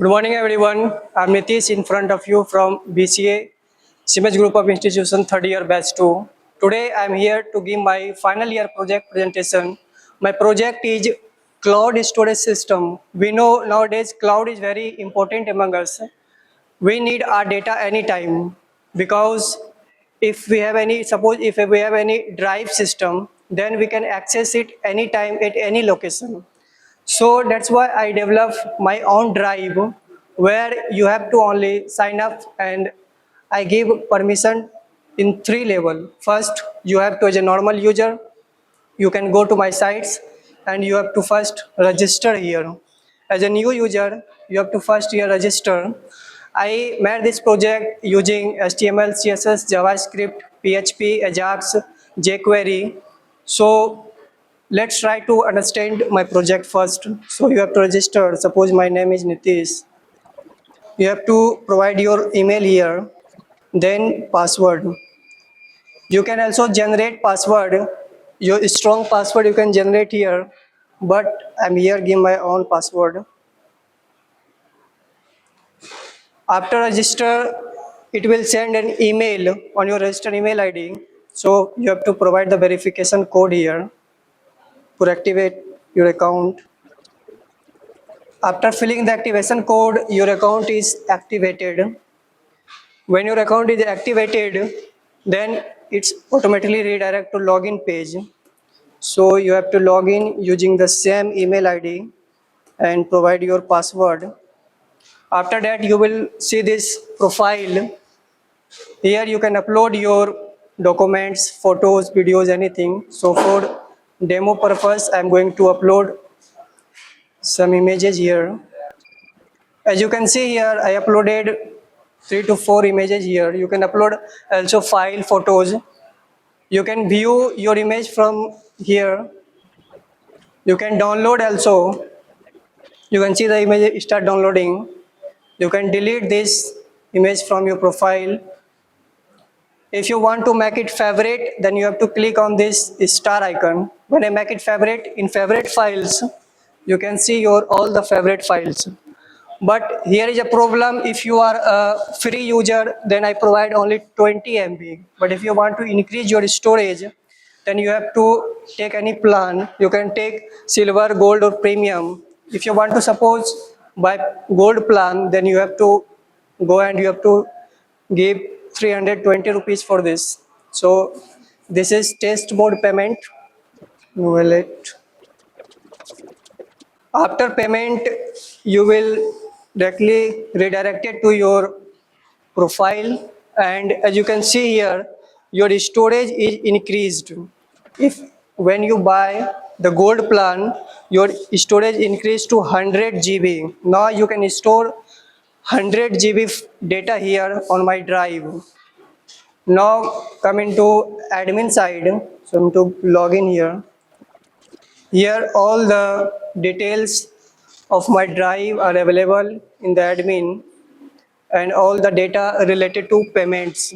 Good morning, everyone. I'm Nitish in front of you from BCA, Siemens Group of Institution, third year batch 2. Today, I'm here to give my final year project presentation. My project is cloud storage system. We know nowadays cloud is very important among us. We need our data anytime because if we have any, suppose if we have any drive system, then we can access it anytime at any location. So that's why I developed my own drive where you have to only sign up, and I give permission in 3 levels. First, you have to, as a normal user, you can go to my sites and you have to first register here. As a new user, you have to first here register. I made this project using HTML, CSS, JavaScript, PHP, Ajax, jQuery. So let's try to understand my project first. So you have to register. Suppose my name is Nitish. You have to provide your email here, then password. You can also generate password. Your strong password you can generate here, but I'm here give my own password. After register, it will send an email on your registered email ID. So you have to provide the verification code here to activate your account. After filling the activation code, your account is activated. When your account is activated, then it's automatically redirect to login page. So you have to log in using the same email ID and provide your password. After that, you will see this profile. Here you can upload your documents, photos, videos, anything. So for demo purpose, I'm going to upload some images here. As you can see here, I uploaded 3 to 4 images here. You can upload also file photos. You can view your image from here. You can download also. You can see the image start downloading. You can delete this image from your profile. If you want to make it favorite, then you have to click on this star icon. When I make it favorite, in favorite files, you can see your all the favorite files. But here is a problem. If you are a free user, then I provide only 20 MB. But if you want to increase your storage, then you have to take any plan. You can take silver, gold, or premium. If you want to suppose buy gold plan, then you have to go and you have to give 320 rupees for this. So this is test mode payment. Wallet. After payment, you will directly redirected to your profile, and as you can see here, your storage is increased. If when you buy the gold plan, your storage increased to 100 GB. Now you can store 100 GB data here on my drive. Now come into admin side. So I'm to log in here. Here all the details of my drive are available in the admin and all the data related to payments.